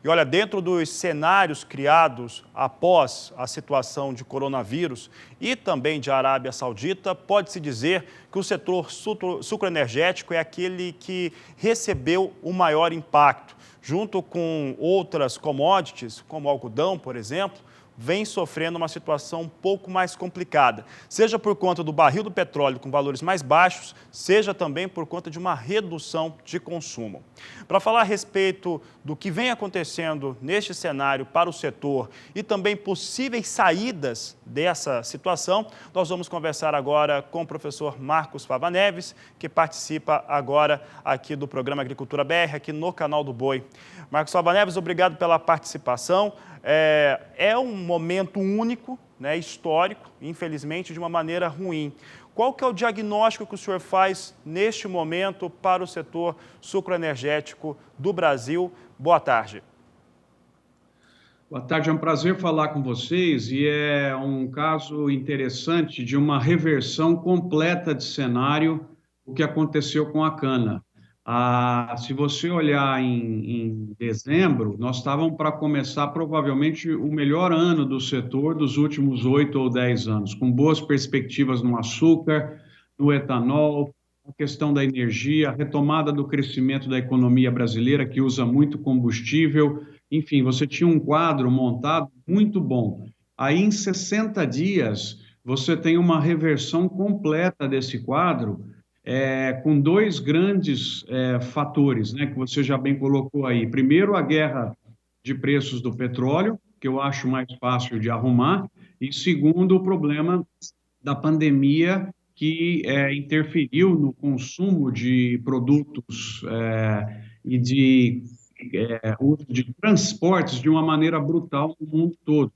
E olha, dentro dos cenários criados após a situação de coronavírus e também de Arábia Saudita, pode-se dizer que o setor sucroenergético é aquele que recebeu o maior impacto. Junto com outras commodities, como o algodão, por exemplo, vem sofrendo uma situação um pouco mais complicada, seja por conta do barril do petróleo com valores mais baixos, seja também por conta de uma redução de consumo. Para falar a respeito do que vem acontecendo neste cenário para o setor e também possíveis saídas dessa situação, nós vamos conversar agora com o professor Marcos Fava Neves, que participa agora aqui do programa Agricultura BR, aqui no Canal do Boi. Marcos Fava Neves, obrigado pela participação. É um momento único, né, histórico, infelizmente, de uma maneira ruim. Qual que é o diagnóstico que o senhor faz neste momento para o setor sucroenergético do Brasil? Boa tarde. Boa tarde, é um prazer falar com vocês e é um caso interessante de uma reversão completa de cenário, o que aconteceu com a cana. Se você olhar em dezembro, nós estávamos para começar provavelmente o melhor ano do setor dos últimos 8 ou 10 anos, com boas perspectivas no açúcar, no etanol, a questão da energia, a retomada do crescimento da economia brasileira, que usa muito combustível. Enfim, você tinha um quadro montado muito bom. Aí, em 60 dias, você tem uma reversão completa desse quadro, com dois grandes fatores, né, que você já bem colocou aí. Primeiro, a guerra de preços do petróleo, que eu acho mais fácil de arrumar, e segundo, o problema da pandemia, que interferiu no consumo de produtos e de uso de transportes de uma maneira brutal no mundo todo.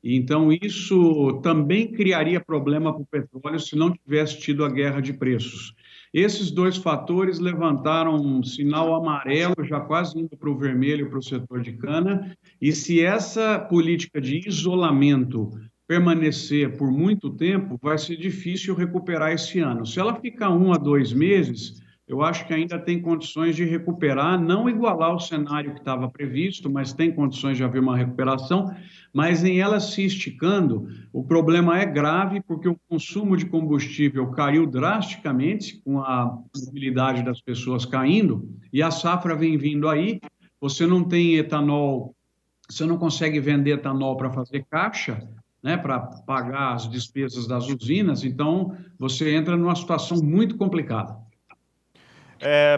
Então, isso também criaria problema para o petróleo se não tivesse tido a guerra de preços. Esses dois fatores levantaram um sinal amarelo, já quase indo para o vermelho, para o setor de cana, e se essa política de isolamento permanecer por muito tempo, vai ser difícil recuperar esse ano. Se ela ficar 1 a 2 meses, eu acho que ainda tem condições de recuperar, não igualar o cenário que estava previsto, mas tem condições de haver uma recuperação, mas em ela se esticando, o problema é grave, porque o consumo de combustível caiu drasticamente, com a mobilidade das pessoas caindo, e a safra vem vindo aí, você não tem etanol, você não consegue vender etanol para fazer caixa, né, para pagar as despesas das usinas, então você entra numa situação muito complicada.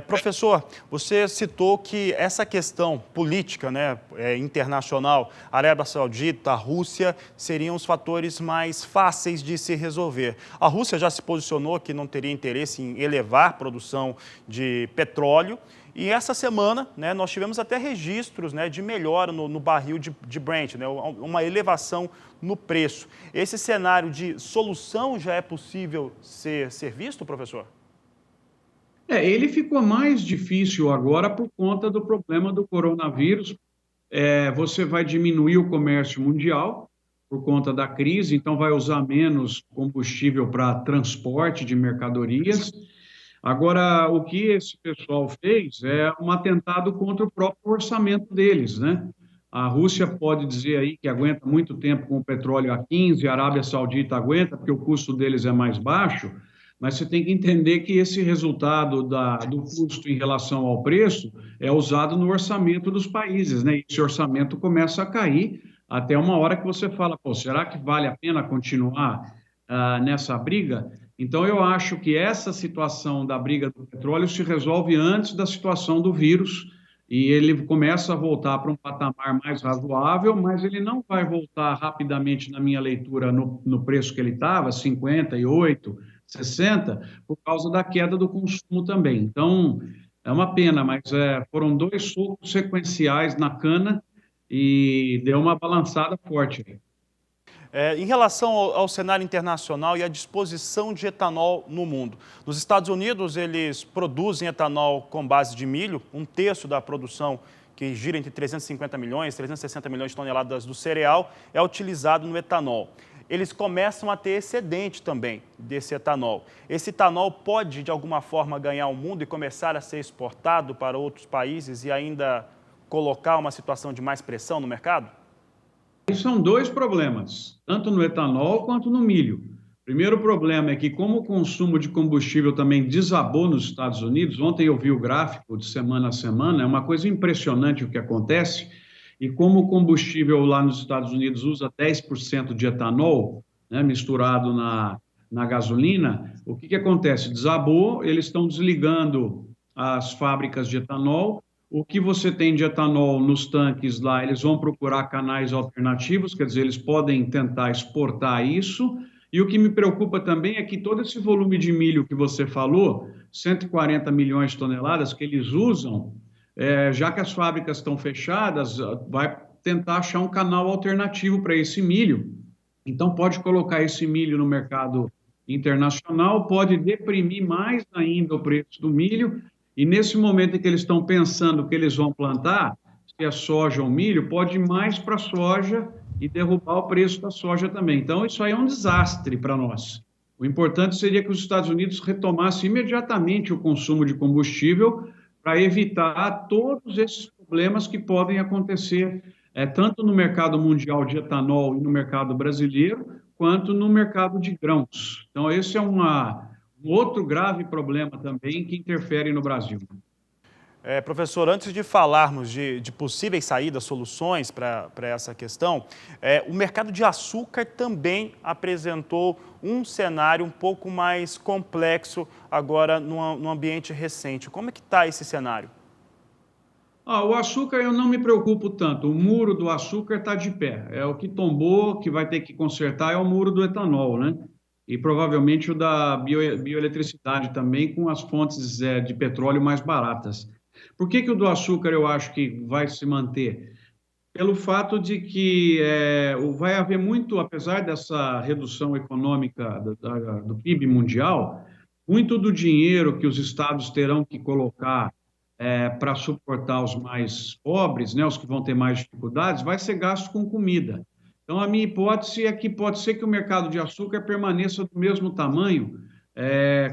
Professor, você citou que essa questão política, né, internacional, a Arábia Saudita, a Rússia, seriam os fatores mais fáceis de se resolver. A Rússia já se posicionou que não teria interesse em elevar a produção de petróleo. E essa semana, né, nós tivemos até registros, né, de melhora no barril de Brent, né, uma elevação no preço. Esse cenário de solução já é possível ser visto, professor? Ele ficou mais difícil agora por conta do problema do coronavírus. Você vai diminuir o comércio mundial por conta da crise, então vai usar menos combustível para transporte de mercadorias. Agora, o que esse pessoal fez é um atentado contra o próprio orçamento deles, né? A Rússia pode dizer aí que aguenta muito tempo com o petróleo a 15, a Arábia Saudita aguenta porque o custo deles é mais baixo, mas você tem que entender que esse resultado do custo em relação ao preço é usado no orçamento dos países, né? E esse orçamento começa a cair até uma hora que você fala, pô, será que vale a pena continuar nessa briga? Então, eu acho que essa situação da briga do petróleo se resolve antes da situação do vírus e ele começa a voltar para um patamar mais razoável, mas ele não vai voltar rapidamente, na minha leitura, no preço que ele estava, 58, 60, por causa da queda do consumo também. Então, é uma pena, mas foram dois socos sequenciais na cana e deu uma balançada forte. Em relação ao cenário internacional e à disposição de etanol no mundo. Nos Estados Unidos, eles produzem etanol com base de milho, um terço da produção, que gira entre 350 milhões, 360 milhões de toneladas do cereal, é utilizado no etanol. Eles começam a ter excedente também desse etanol. Esse etanol pode, de alguma forma, ganhar o mundo e começar a ser exportado para outros países e ainda colocar uma situação de mais pressão no mercado? São dois problemas, tanto no etanol quanto no milho. Primeiro problema é que, como o consumo de combustível também desabou nos Estados Unidos, ontem eu vi o gráfico de semana a semana, é uma coisa impressionante o que acontece, e como o combustível lá nos Estados Unidos usa 10% de etanol, né, misturado na gasolina, o que acontece? Desabou, eles estão desligando as fábricas de etanol. O que você tem de etanol nos tanques lá, eles vão procurar canais alternativos, quer dizer, eles podem tentar exportar isso. E o que me preocupa também é que todo esse volume de milho que você falou, 140 milhões de toneladas que eles usam, já que as fábricas estão fechadas, vai tentar achar um canal alternativo para esse milho. Então, pode colocar esse milho no mercado internacional, pode deprimir mais ainda o preço do milho, e nesse momento em que eles estão pensando o que eles vão plantar, se é soja ou milho, pode ir mais para a soja e derrubar o preço da soja também. Então, isso aí é um desastre para nós. O importante seria que os Estados Unidos retomassem imediatamente o consumo de combustível para evitar todos esses problemas que podem acontecer, tanto no mercado mundial de etanol e no mercado brasileiro, quanto no mercado de grãos. Então, esse é um outro grave problema também que interfere no Brasil. Professor, antes de falarmos de possíveis saídas, soluções para essa questão, o mercado de açúcar também apresentou um cenário um pouco mais complexo agora no ambiente recente. Como é que está esse cenário? O açúcar eu não me preocupo tanto. O muro do açúcar está de pé. É o que tombou, que vai ter que consertar é o muro do etanol, né? E provavelmente o da bioeletricidade também, com as fontes de petróleo mais baratas. Por que o do açúcar eu acho que vai se manter? Pelo fato de que vai haver muito, apesar dessa redução econômica do PIB mundial, muito do dinheiro que os estados terão que colocar para suportar os mais pobres, né, os que vão ter mais dificuldades, vai ser gasto com comida. Então, a minha hipótese é que pode ser que o mercado de açúcar permaneça do mesmo tamanho,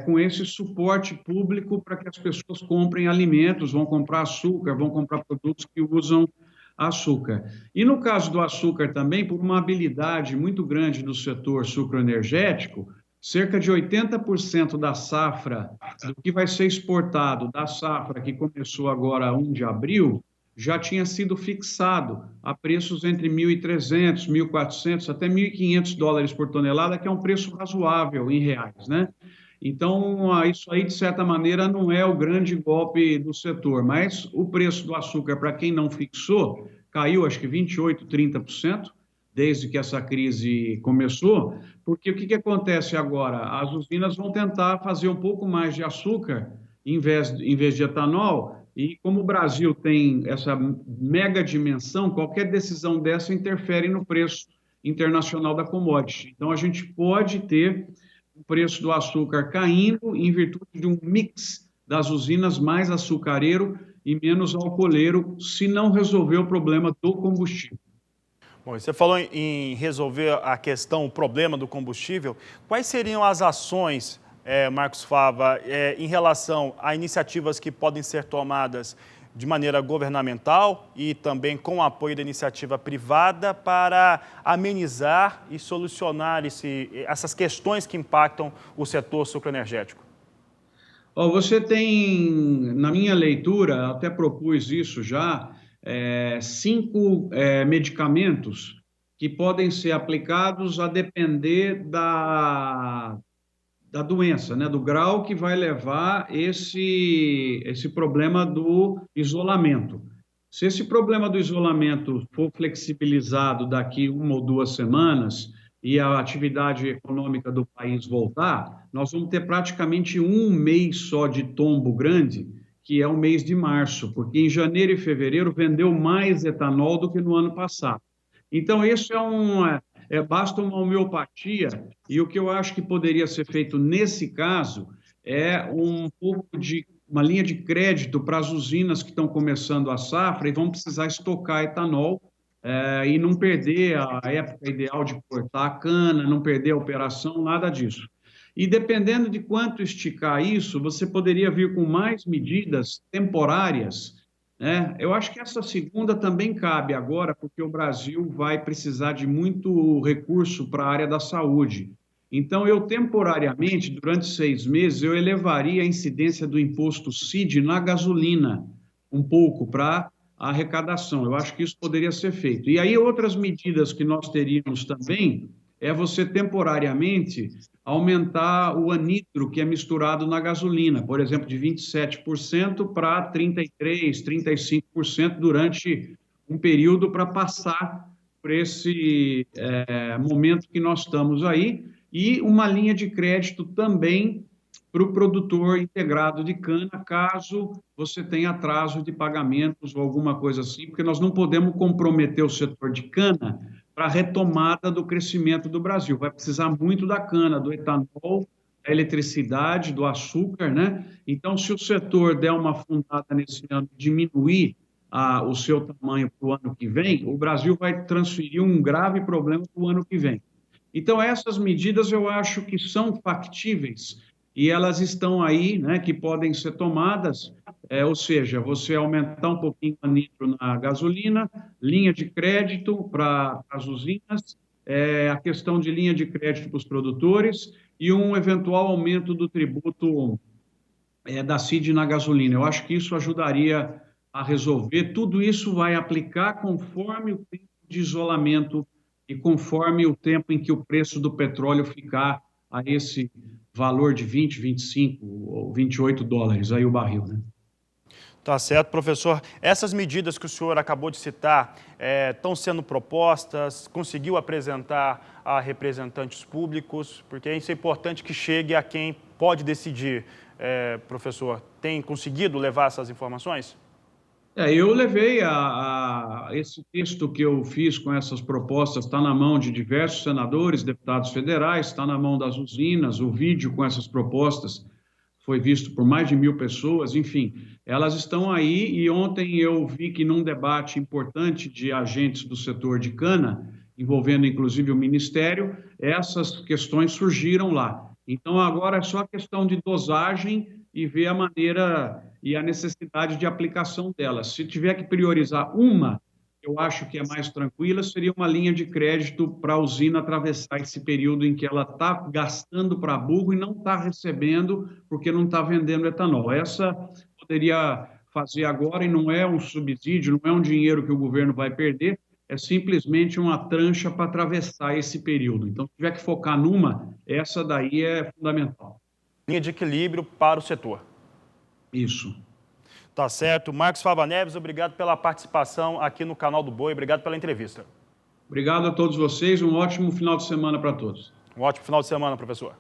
com esse suporte público para que as pessoas comprem alimentos, vão comprar açúcar, vão comprar produtos que usam açúcar. E no caso do açúcar também, por uma habilidade muito grande do setor sucroenergético, cerca de 80% da safra, do que vai ser exportado da safra que começou agora 1 de abril, já tinha sido fixado a preços entre 1.300, 1.400, até 1.500 dólares por tonelada, que é um preço razoável em reais, né? Então, isso aí, de certa maneira, não é o grande golpe do setor, mas o preço do açúcar, para quem não fixou, caiu acho que 28%, 30%, desde que essa crise começou, porque o que acontece agora? As usinas vão tentar fazer um pouco mais de açúcar em vez de etanol, e como o Brasil tem essa mega dimensão, qualquer decisão dessa interfere no preço internacional da commodity. Então, a gente pode ter o preço do açúcar caindo em virtude de um mix das usinas mais açucareiro e menos alcooleiro, se não resolver o problema do combustível. Bom, você falou em resolver a questão, o problema do combustível. Quais seriam as ações, Marcos Fava, em relação a iniciativas que podem ser tomadas de maneira governamental e também com o apoio da iniciativa privada para amenizar e solucionar essas questões que impactam o setor sucroenergético? Você tem, na minha leitura, até propus isso já, 5 medicamentos que podem ser aplicados a depender da doença, né, do grau que vai levar esse problema do isolamento. Se esse problema do isolamento for flexibilizado daqui 1 ou 2 semanas e a atividade econômica do país voltar, nós vamos ter praticamente 1 mês só de tombo grande, que é o mês de março, porque em janeiro e fevereiro vendeu mais etanol do que no ano passado. Então, isso basta uma homeopatia, e o que eu acho que poderia ser feito nesse caso é um pouco de uma linha de crédito para as usinas que estão começando a safra e vão precisar estocar etanol e não perder a época ideal de cortar a cana, não perder a operação, nada disso. E dependendo de quanto esticar isso, você poderia vir com mais medidas temporárias né? Eu acho que essa segunda também cabe agora, porque o Brasil vai precisar de muito recurso para a área da saúde. Então, eu temporariamente, durante 6 meses, eu elevaria a incidência do imposto CID na gasolina, um pouco, para a arrecadação. Eu acho que isso poderia ser feito. E aí, outras medidas que nós teríamos também é você temporariamente aumentar o anidro que é misturado na gasolina, por exemplo, de 27% para 33%, 35% durante um período para passar por esse momento que nós estamos aí, e uma linha de crédito também para o produtor integrado de cana, caso você tenha atraso de pagamentos ou alguma coisa assim, porque nós não podemos comprometer o setor de cana para a retomada do crescimento do Brasil. Vai precisar muito da cana, do etanol, da eletricidade, do açúcar, né? Então, se o setor der uma afundada nesse ano, diminuir o seu tamanho para o ano que vem, o Brasil vai transferir um grave problema para o ano que vem. Então, essas medidas eu acho que são factíveis e elas estão aí, né, que podem ser tomadas, ou seja, você aumentar um pouquinho o nitro na gasolina, linha de crédito para as usinas, a questão de linha de crédito para os produtores e um eventual aumento do tributo da CID na gasolina. Eu acho que isso ajudaria a resolver. Tudo isso vai aplicar conforme o tempo de isolamento e conforme o tempo em que o preço do petróleo ficar a esse valor de 20, 25 ou 28 dólares aí o barril, né? Tá certo, professor. Essas medidas que o senhor acabou de citar estão sendo propostas, conseguiu apresentar a representantes públicos, porque isso é importante que chegue a quem pode decidir. Professor, tem conseguido levar essas informações? Eu levei esse texto que eu fiz com essas propostas, está na mão de diversos senadores, deputados federais, está na mão das usinas, o vídeo com essas propostas foi visto por mais de 1.000 pessoas, enfim, elas estão aí e ontem eu vi que num debate importante de agentes do setor de cana, envolvendo inclusive o Ministério, essas questões surgiram lá. Então agora é só questão de dosagem e ver a maneira e a necessidade de aplicação delas. Se tiver que priorizar uma, eu acho que é mais tranquila, seria uma linha de crédito para a usina atravessar esse período em que ela está gastando para burro e não está recebendo porque não está vendendo etanol. Essa poderia fazer agora e não é um subsídio, não é um dinheiro que o governo vai perder, é simplesmente uma trancha para atravessar esse período. Então, se tiver que focar numa, essa daí é fundamental. Linha de equilíbrio para o setor. Isso. Tá certo. Marcos Fava Neves, obrigado pela participação aqui no Canal do Boi, obrigado pela entrevista. Obrigado a todos vocês, um ótimo final de semana para todos. Um ótimo final de semana, professor.